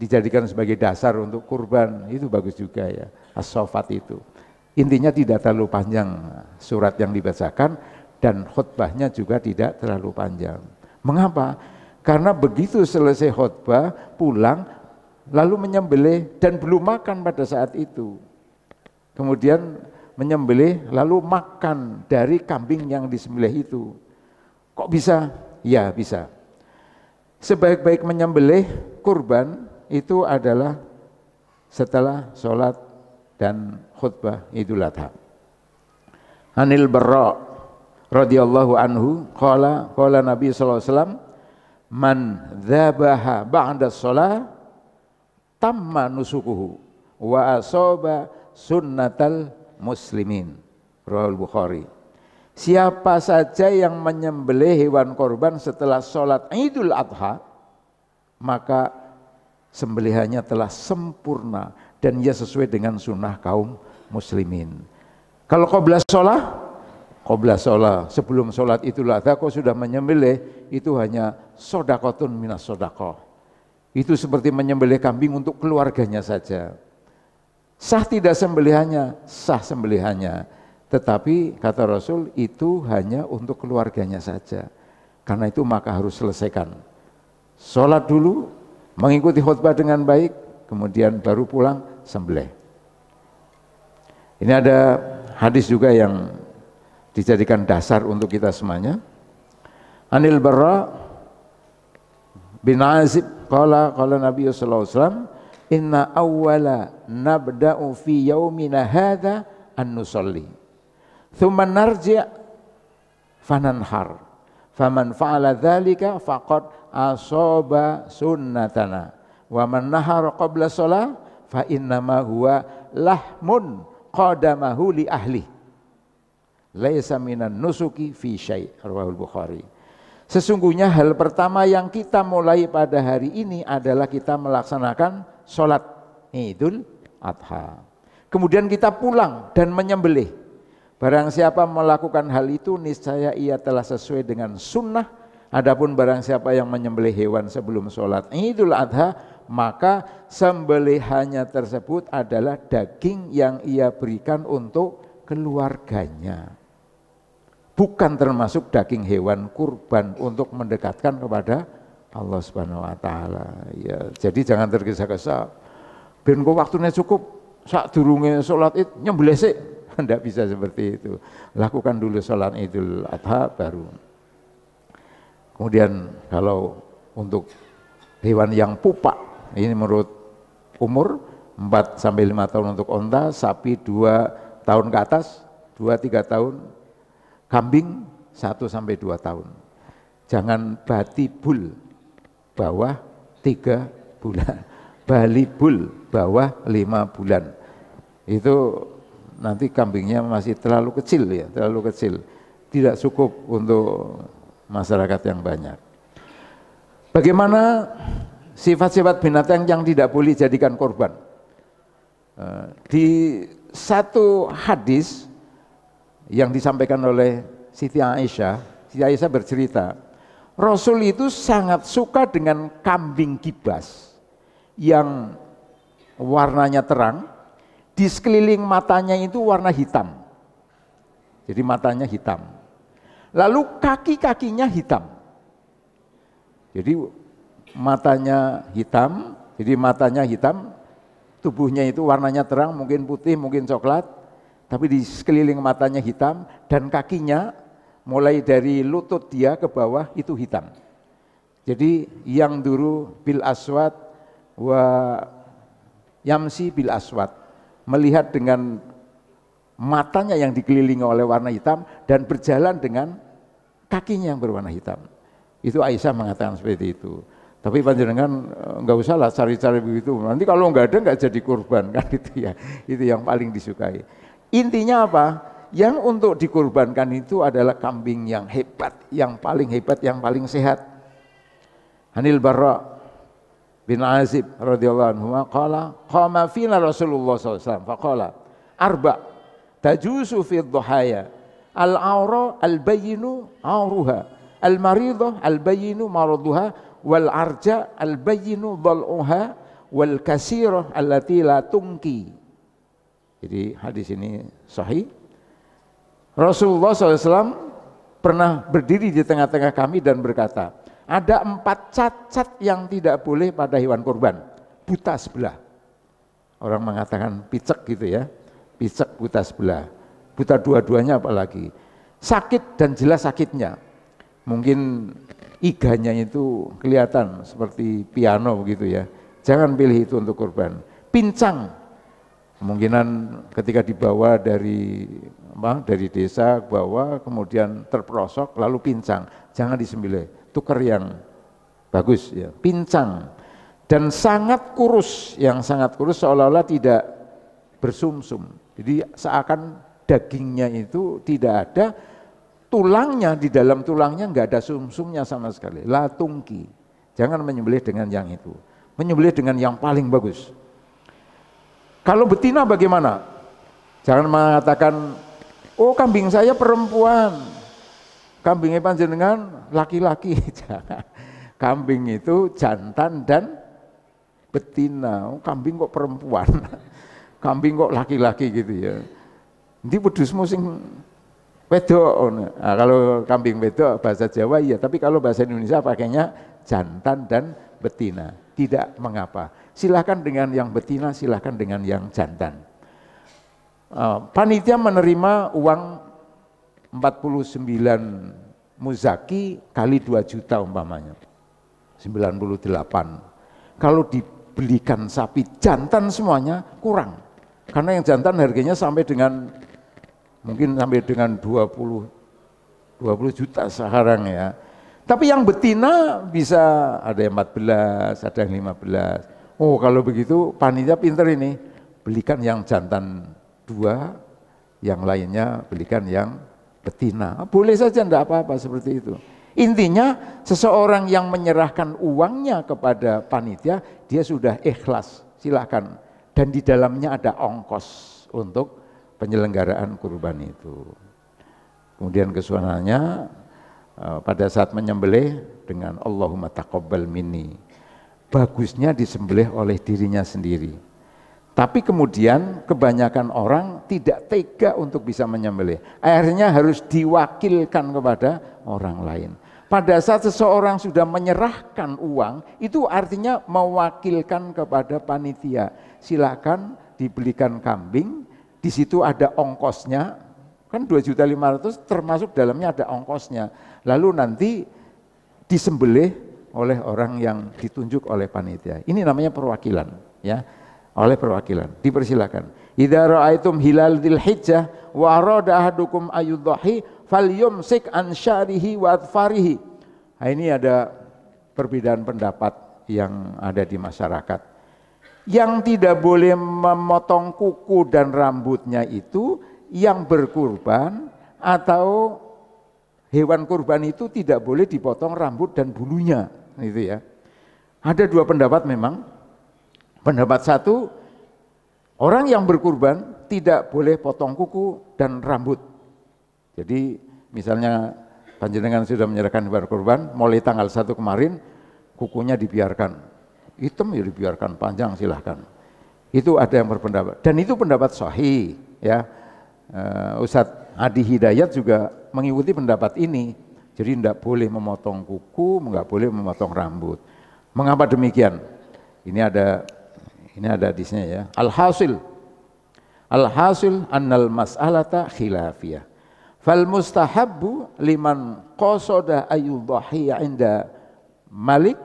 dijadikan sebagai dasar untuk kurban, itu bagus juga ya, as-sofat itu. Intinya tidak terlalu panjang surat yang dibacakan dan khutbahnya juga tidak terlalu panjang. Mengapa? Karena begitu selesai khutbah, pulang, lalu menyembelih dan belum makan pada saat itu. Kemudian menyembelih lalu makan dari kambing yang disembelih itu. Kok bisa? Ya bisa. Sebaik-baik menyembelih kurban itu adalah setelah sholat dan khutbah Idul Adha. Anil Barra radhiyallahu anhu qala Nabi sallallahu alaihi wasallam man dzabaha ba'da shalah tamma nusukuhu wa asaba sunnatal muslimin. Rawahul Bukhari. Siapa saja yang menyembelih hewan korban setelah sholat Idul Adha, maka sembelihannya telah sempurna dan ia sesuai dengan sunnah kaum muslimin. Kalau qabla sholat, sebelum sholat Idul Adha kau sudah menyembelih, itu hanya sodakotun minas sodakoh. Itu seperti menyembelih kambing untuk keluarganya saja. Sah tidak sembelihannya? Sah sembelihannya. Tetapi kata Rasul itu hanya untuk keluarganya saja. Karena itu maka harus selesaikan. Sholat dulu, mengikuti khutbah dengan baik, kemudian baru pulang sembelih. Ini ada hadis juga yang dijadikan dasar untuk kita semuanya. Anil Barra bin Azib qala Nabi sallallahu alaihi wasallam inna awwala nabda'u fi yaumina hadza an nusalli thumma narji' fananhar faman fa'ala dzalika faqad asaba sunnatana wa man nahara qabla shalah fa innama huwa lahmun qadamahu li ahli laisa minan nusuki fi syai'. Rawahul Bukhari. Sesungguhnya hal pertama yang kita mulai pada hari ini adalah kita melaksanakan sholat Idul Adha. Kemudian kita pulang dan menyembelih. Barang siapa melakukan hal itu, niscaya ia telah sesuai dengan sunnah. Adapun barang siapa yang menyembelih hewan sebelum sholat Idul Adha, maka sembelihannya tersebut adalah daging yang ia berikan untuk keluarganya. Bukan termasuk daging hewan kurban untuk mendekatkan kepada Allah Subhanahu wa taala. Ya, jadi jangan tergesa-gesa. Ben kok waktunya cukup, sak durunge salat Id nyembelih sik. Tidak bisa seperti itu. Lakukan dulu salat Idul Adha baru. Kemudian kalau untuk hewan yang pupa, ini menurut umur 4 sampai 5 tahun untuk onta, sapi 2 tahun ke atas, 2-3 tahun, kambing 1 sampai 2 tahun. Jangan batibul bawah 3 bulan, balibul bawah 5 bulan. Itu nanti kambingnya masih terlalu kecil ya, terlalu kecil. Tidak cukup untuk masyarakat yang banyak. Bagaimana sifat-sifat binatang yang tidak boleh dijadikan korban? Di satu hadis yang disampaikan oleh Siti Aisyah bercerita, Rasul itu sangat suka dengan kambing kibas yang warnanya terang, di sekeliling matanya itu warna hitam. Jadi matanya hitam. Lalu kaki-kakinya hitam. Jadi matanya hitam, tubuhnya itu warnanya terang, mungkin putih, mungkin coklat, tapi di sekeliling matanya hitam, dan kakinya mulai dari lutut dia ke bawah itu hitam. Jadi yang duru bil aswad wa yamsi bil aswad, melihat dengan matanya yang dikelilingi oleh warna hitam dan berjalan dengan kakinya yang berwarna hitam. Itu Aisyah mengatakan seperti itu. Tapi panjenengan enggak usah lah cari-cari begitu. Nanti kalau enggak ada enggak jadi kurban kan itu ya. Itu yang paling disukai. Intinya apa? Yang untuk dikurbankan itu adalah kambing yang hebat, yang paling sehat. Anil Barra bin Azib radhiyallahu anhu qala qama fina Rasulullah SAW faqala arba tajusu fi dhuhaya al-aura al-bayyinu auruha al-maridah al-bayyinu maraduha wal arja al-bayyinu dhal'uha wal kasirah allati la tungki. Jadi hadis ini sahih. Rasulullah SAW pernah berdiri di tengah-tengah kami dan berkata, ada 4 cacat yang tidak boleh pada hewan kurban. Buta sebelah. Orang mengatakan picek gitu ya. Picek, buta sebelah. Buta dua-duanya apalagi. Sakit dan jelas sakitnya. Mungkin iganya itu kelihatan seperti piano begitu ya. Jangan pilih itu untuk kurban. Pincang. Kemungkinan ketika dibawa dari desa bawa kemudian terperosok lalu pincang, jangan disembelih, tukar yang bagus ya, pincang dan sangat kurus, yang sangat kurus seolah-olah tidak bersumsum. Jadi seakan dagingnya itu tidak ada, tulangnya, di dalam tulangnya enggak ada sumsumnya sama sekali. La tungki. Jangan menyembelih dengan yang itu. Menyembelih dengan yang paling bagus. Kalau betina bagaimana? Jangan mengatakan, oh kambing saya perempuan, kambingnya panjenengan laki-laki. Jangan. Kambing itu jantan dan betina. Oh, kambing kok perempuan, kambing kok laki-laki gitu ya. Nanti wedhusmu sing wedok. Nah, kalau kambing wedok bahasa Jawa iya, tapi kalau bahasa Indonesia pakainya jantan dan betina. Tidak mengapa. Silahkan dengan yang betina, silahkan dengan yang jantan. Panitia menerima uang 49 muzaki kali 2 juta umpamanya. 98. Kalau dibelikan sapi jantan semuanya kurang. Karena yang jantan harganya sampai dengan mungkin sampai dengan 20 juta sekarang ya. Tapi yang betina bisa ada yang 14, ada yang 15. Oh kalau begitu panitia pinter ini, belikan yang jantan 2, yang lainnya belikan yang betina. Boleh saja, enggak apa-apa seperti itu. Intinya seseorang yang menyerahkan uangnya kepada panitia, dia sudah ikhlas, silakan. Dan di dalamnya ada ongkos untuk penyelenggaraan kurban itu. Kemudian kesunahnya pada saat menyembelih dengan Allahumma taqabbal minni. Bagusnya disembelih oleh dirinya sendiri. Tapi kemudian kebanyakan orang tidak tega untuk bisa menyembelih. Akhirnya harus diwakilkan kepada orang lain. Pada saat seseorang sudah menyerahkan uang, itu artinya mewakilkan kepada panitia. Silakan dibelikan kambing, di situ ada ongkosnya, kan 2.500.000 termasuk dalamnya ada ongkosnya. Lalu nanti disembelih oleh orang yang ditunjuk oleh panitia. Ini namanya perwakilan, ya. Oleh perwakilan, dipersilakan. Idza ra'aitum hilal dzilhijjah wa arada ahadukum ayyudhahi falyumsik an syarihi wa adfarihi. Nah, ini ada perbedaan pendapat yang ada di masyarakat. Yang tidak boleh memotong kuku dan rambutnya itu yang berkurban, atau hewan kurban itu tidak boleh dipotong rambut dan bulunya, gitu ya. Ada dua pendapat memang. Pendapat satu, orang yang berkurban tidak boleh potong kuku dan rambut. Jadi misalnya panjenengan sudah menyerahkan hewan kurban, mulai tanggal 1 kemarin kukunya dibiarkan, hitam ya dibiarkan, panjang silahkan. Itu ada yang berpendapat, dan itu pendapat sahih ya. Ustadz Adi Hidayat juga mengikuti pendapat ini. Jadi tidak boleh memotong kuku, nggak boleh memotong rambut. Mengapa demikian? Ini ada di sini ya. Alhasil annal mas'alata khilafiyah. Fal mustahabbu liman qasada ayyudhahiya inda Malik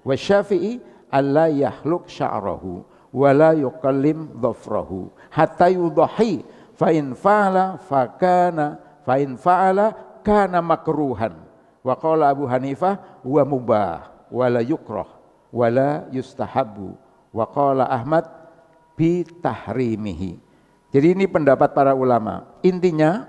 wa Syafi'i alla yahluk sya'rahu wa la yuqallim dhafrahu hatta yudhahi fa in fa'ala kana makruhan. Wa qala Abu Hanifah wa mubah wa la yukrah wa la yustahabbu. Wa qala Ahmad bi tahrimihi. Jadi ini pendapat para ulama. Intinya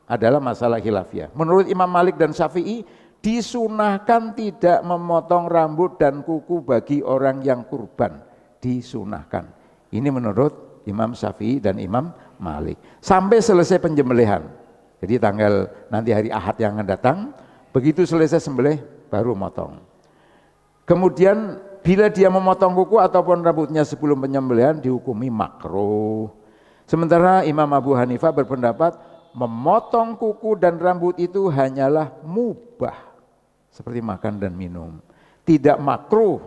adalah masalah khilafiyah. Menurut Imam Malik dan Syafi'i, disunahkan tidak memotong rambut dan kuku bagi orang yang kurban. Disunahkan. Ini menurut Imam Syafi'i dan Imam Malik. Sampai selesai penyembelihan. Jadi nanti hari Ahad yang akan datang, begitu selesai sembelih baru motong. Kemudian bila dia memotong kuku ataupun rambutnya sebelum penyembelihan dihukumi makruh. Sementara Imam Abu Hanifah berpendapat memotong kuku dan rambut itu hanyalah mubah, seperti makan dan minum. Tidak makruh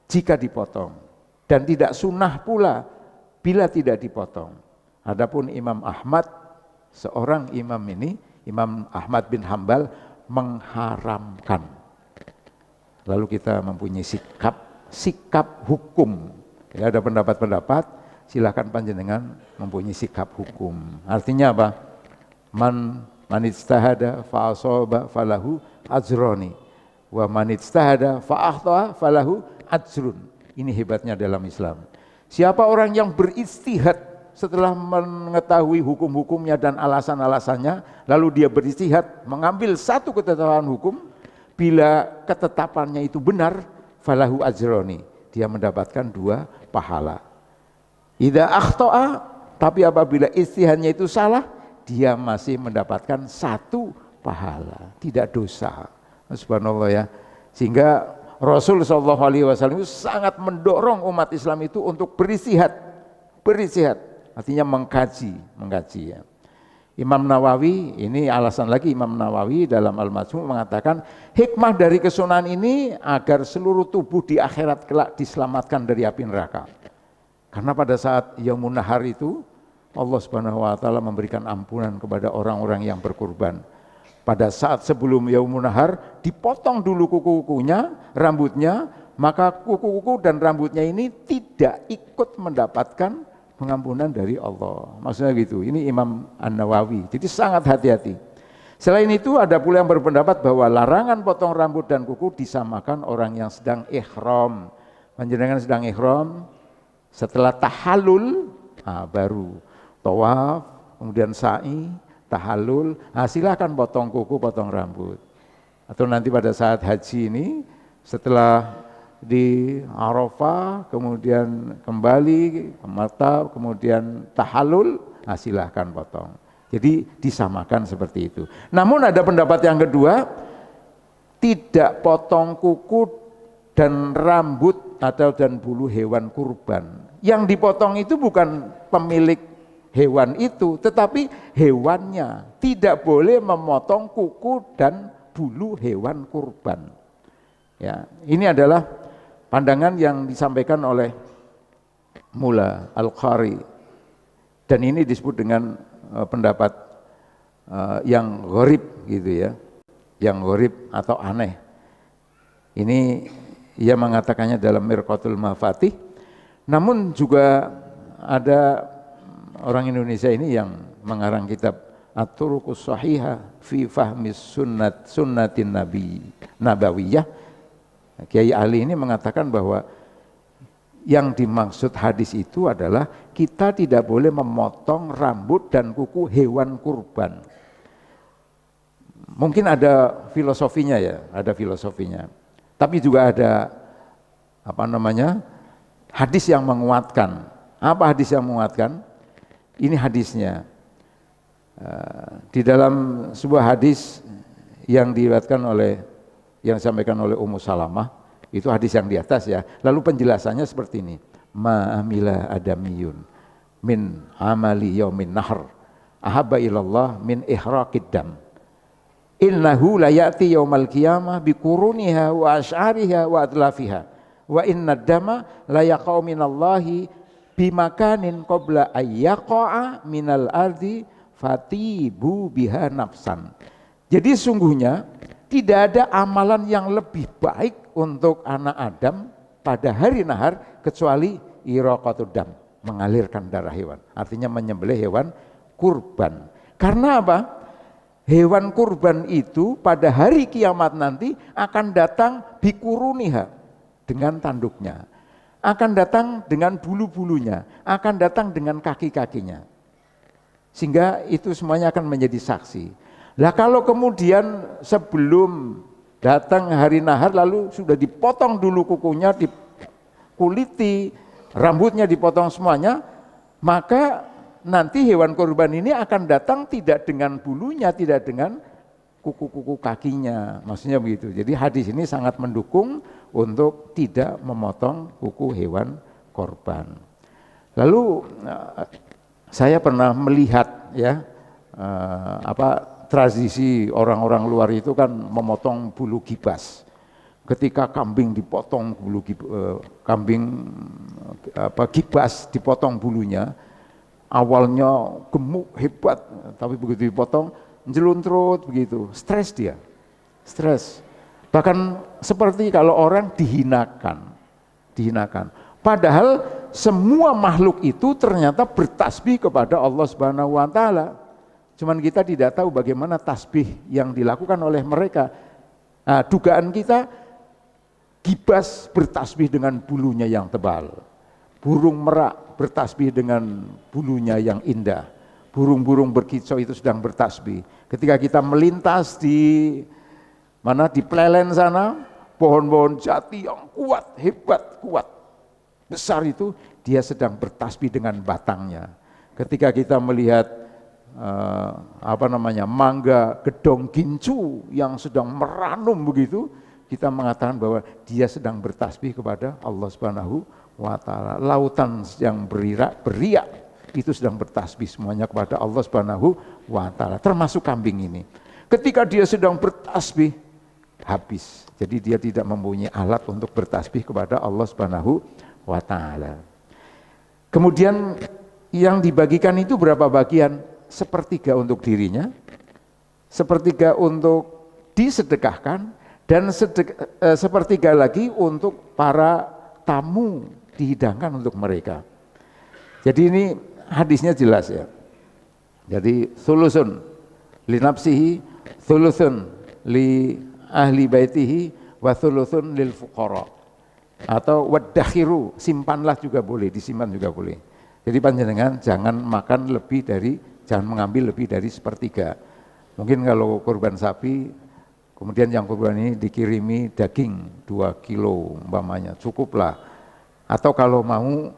jika dipotong, dan tidak sunnah pula bila tidak dipotong. Adapun Imam Ahmad, seorang imam ini, Imam Ahmad bin Hambal, mengharamkan. Lalu kita mempunyai sikap hukum. Ya, ada pendapat-pendapat, silakan panjenengan mempunyai sikap hukum. Artinya apa? Man ijtahada fa asaba falahu ajroni wa man ijtahada fa akhta falahu ajrun. Ini hebatnya dalam Islam. Siapa orang yang beristihad setelah mengetahui hukum-hukumnya dan alasan-alasannya, lalu dia beristihad mengambil satu ketetapan hukum, bila ketetapannya itu benar, falahu ajroni, dia mendapatkan 2 pahala. Idza akhta'a, tapi apabila istihadnya itu salah, dia masih mendapatkan 1 pahala, tidak dosa. Subhanallah ya. Sehingga Rasul SAW itu sangat mendorong umat Islam itu untuk beristihad, artinya mengkaji ya. Imam Nawawi, ini alasan lagi Imam Nawawi dalam Al-Majmu' mengatakan hikmah dari kesunahan ini agar seluruh tubuh di akhirat kelak diselamatkan dari api neraka. Karena pada saat Yaumun Nahar itu Allah Subhanahu wa taala memberikan ampunan kepada orang-orang yang berkurban. Pada saat sebelum Yaumun Nahar dipotong dulu kuku-kukunya, rambutnya, maka kuku-kuku dan rambutnya ini tidak ikut mendapatkan pengampunan dari Allah. Maksudnya gitu. Ini Imam An-Nawawi. Jadi sangat hati-hati. Selain itu ada pula yang berpendapat bahwa larangan potong rambut dan kuku disamakan orang yang sedang ihram. Panjenengan sedang ihram, setelah tahallul, baru tawaf, kemudian sa'i, tahallul, silakan potong kuku, potong rambut. Atau nanti pada saat haji ini, setelah di Arafah, kemudian kembali ke Mata, kemudian tahallul, silahkan potong. Jadi disamakan seperti itu. Namun ada pendapat yang kedua, tidak potong kuku dan rambut atau dan bulu hewan kurban. Yang dipotong itu bukan pemilik hewan itu, tetapi hewannya. Tidak boleh memotong kuku dan bulu hewan kurban. Ya, ini adalah pandangan yang disampaikan oleh Mula Al-Qari, dan ini disebut dengan pendapat yang gharib gitu ya, yang gharib atau aneh. Ini ia mengatakannya dalam Mirqatul Mafatih. Namun juga ada orang Indonesia ini yang mengarang kitab At-Turuqus Shahihah fi Fahmis Sunnatin Nabawiyah. Kiai Ali ini mengatakan bahwa yang dimaksud hadis itu adalah kita tidak boleh memotong rambut dan kuku hewan kurban. Mungkin ada filosofinya ya, ada filosofinya. Tapi juga ada hadis yang menguatkan. Apa hadis yang menguatkan? Ini hadisnya. Di dalam sebuah hadis yang diriwayatkan yang disampaikan oleh Ummu Salamah, itu hadis yang di atas ya. Lalu penjelasannya seperti ini. Ma'amila adamiyun min amali yaumin nahr ahabba ilallah min ihraqid dam. Innahu la ya'ti yaumal qiyamah biquruniha wa asy'ariha wa adlafiha. Wa inna dama la yaqau minallahi bimakanin qabla ayyaqa'a minal ardi fatibu biha nafsan. Jadi sungguhnya tidak ada amalan yang lebih baik untuk anak Adam pada hari nahar kecuali iraqatud dam, mengalirkan darah hewan. Artinya menyembelih hewan kurban. Karena apa? Hewan kurban itu pada hari kiamat nanti akan datang bikuruniha, dengan tanduknya. Akan datang dengan bulu-bulunya, akan datang dengan kaki-kakinya. Sehingga itu semuanya akan menjadi saksi. Lah kalau kemudian sebelum datang hari nahar lalu sudah dipotong dulu kukunya, dikuliti, rambutnya dipotong semuanya, maka nanti hewan kurban ini akan datang tidak dengan bulunya, tidak dengan kuku-kuku kakinya. Maksudnya begitu. Jadi hadis ini sangat mendukung untuk tidak memotong kuku hewan korban. Lalu saya pernah melihat ya tradisi orang-orang luar itu kan memotong bulu gibas. Ketika kambing dipotong gibas dipotong bulunya, awalnya gemuk hebat, tapi begitu dipotong jeluntrut begitu, stres dia, stres. Bahkan seperti kalau orang dihinakan. Padahal semua makhluk itu ternyata bertasbih kepada Allah Subhanahu wa taala. Cuman kita tidak tahu bagaimana tasbih yang dilakukan oleh mereka. Nah, dugaan kita kibas bertasbih dengan bulunya yang tebal. Burung merak bertasbih dengan bulunya yang indah. Burung-burung berkicau itu sedang bertasbih. Ketika kita melintas di plelen sana, pohon-pohon jati yang kuat, hebat, kuat, besar itu, dia sedang bertasbih dengan batangnya. Ketika kita melihat mangga gedong gincu yang sedang meranum begitu, kita mengatakan bahwa dia sedang bertasbih kepada Allah Subhanahu wa taala. Lautan yang beriak itu sedang bertasbih semuanya kepada Allah Subhanahu wa taala, termasuk kambing ini. Ketika dia sedang bertasbih, habis. Jadi dia tidak mempunyai alat untuk bertasbih kepada Allah Subhanahu wa taala. Kemudian yang dibagikan itu berapa bagian? Sepertiga untuk dirinya, sepertiga untuk disedekahkan, dan sepertiga lagi untuk para tamu dihidangkan untuk mereka. Jadi ini hadisnya jelas ya. Jadi thulusun li nafsihi, thulusun li ahli baitihi, wa thulusun lil fuqara. Atau waddakhiru, simpanlah juga boleh, disimpan juga boleh. Jadi panjenengan jangan makan lebih dari, jangan mengambil lebih dari sepertiga. Mungkin kalau kurban sapi, kemudian yang kurban ini dikirimi daging 2 kilo umpamanya, cukuplah. Atau kalau mau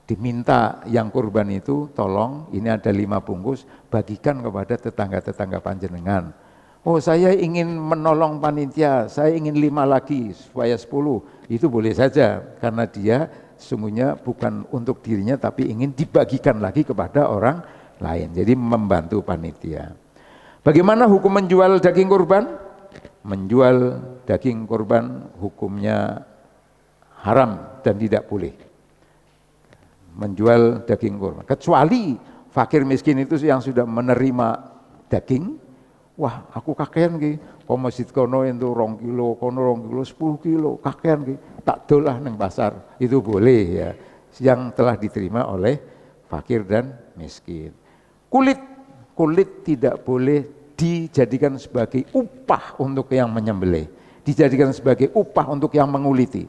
diminta yang kurban itu, tolong ini ada 5 bungkus, bagikan kepada tetangga-tetangga panjenengan. Oh, saya ingin menolong panitia, saya ingin 5 lagi supaya 10, itu boleh saja, karena dia sesungguhnya bukan untuk dirinya tapi ingin dibagikan lagi kepada orang lain, jadi membantu panitia. Bagaimana hukum menjual daging kurban? Menjual daging kurban hukumnya haram dan tidak boleh menjual daging kurban, kecuali fakir miskin itu yang sudah menerima daging. Wah, aku kakean ki, masjid kono itu 2 kilo, kono 2 kilo, 10 kilo, kakean ki, tak dolah neng pasar, itu boleh ya, yang telah diterima oleh fakir dan miskin. Kulit tidak boleh dijadikan sebagai upah untuk yang menyembelih, dijadikan sebagai upah untuk yang menguliti.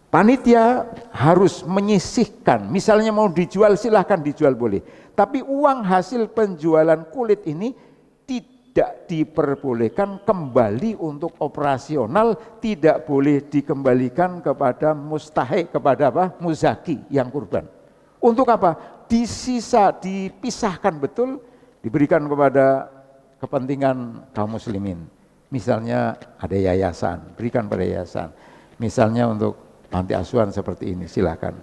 Panitia harus menyisihkan, misalnya mau dijual silahkan dijual boleh, tapi uang hasil penjualan kulit ini tidak diperbolehkan kembali untuk operasional, tidak boleh dikembalikan kepada mustahik, kepada muzaki yang kurban. Untuk apa? Dipisahkan betul, diberikan kepada kepentingan kaum muslimin. Misalnya ada yayasan, berikan pada yayasan. Misalnya untuk panti asuhan seperti ini, silakan.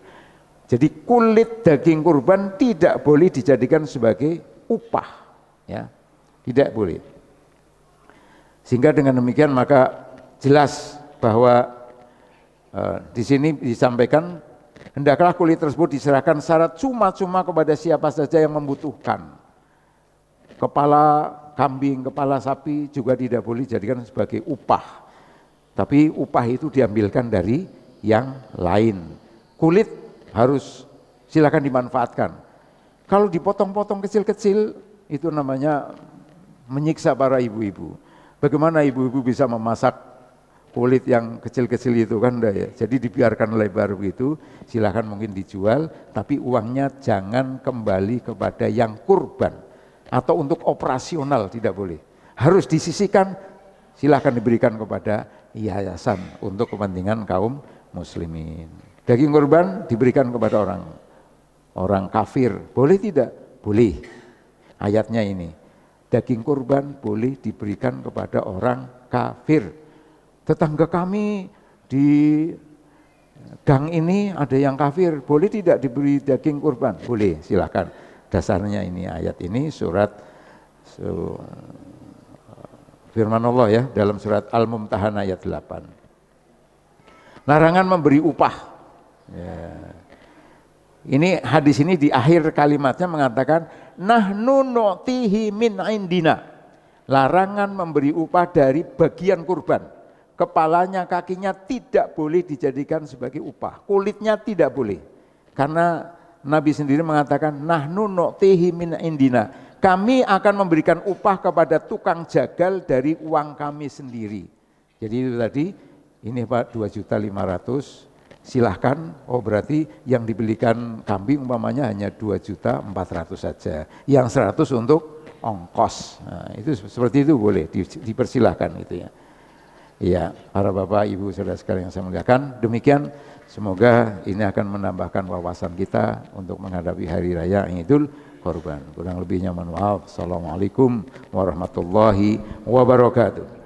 Jadi kulit daging kurban tidak boleh dijadikan sebagai upah, ya, tidak boleh. Sehingga dengan demikian maka jelas bahwa di sini disampaikan hendaklah kulit tersebut diserahkan secara cuma-cuma kepada siapa saja yang membutuhkan. Kepala kambing, kepala sapi juga tidak boleh dijadikan sebagai upah. Tapi upah itu diambilkan dari yang lain. Kulit harus silakan dimanfaatkan. Kalau dipotong-potong kecil-kecil itu namanya menyiksa para ibu-ibu. Bagaimana ibu-ibu bisa memasak kulit yang kecil-kecil itu kan enggak ya. Jadi dibiarkan lebar begitu, silakan mungkin dijual, tapi uangnya jangan kembali kepada yang kurban atau untuk operasional, tidak boleh. Harus disisihkan, silakan diberikan kepada yayasan untuk kepentingan kaum muslimin. Daging kurban diberikan kepada orang kafir, boleh tidak? Boleh. Ayatnya ini, daging kurban boleh diberikan kepada orang kafir. Tetangga kami di gang ini ada yang kafir, boleh tidak diberi daging kurban? Boleh, silakan. Dasarnya ini ayat ini surat firman Allah ya, dalam surat Al-Mumtahanah ayat 8. Larangan memberi upah. Ya. Ini hadis ini di akhir kalimatnya mengatakan nahnu nu'tihi min indina. Larangan memberi upah dari bagian kurban. Kepalanya, kakinya tidak boleh dijadikan sebagai upah. Kulitnya tidak boleh. Karena Nabi sendiri mengatakan, nahnu nu'tihi min indina. Kami akan memberikan upah kepada tukang jagal dari uang kami sendiri. Jadi itu tadi, ini Pak 2.500.000, silahkan. Oh berarti yang dibelikan kambing umpamanya hanya 2.400.000 saja. Yang 100 untuk ongkos. Nah, itu seperti itu boleh, dipersilahkan gitu ya. Iya, para bapak, ibu, saudara sekalian yang saya muliakan, demikian. Semoga ini akan menambahkan wawasan kita untuk menghadapi hari raya Idul Kurban. Kurang lebihnya mohon maaf. Assalamualaikum warahmatullahi wabarakatuh.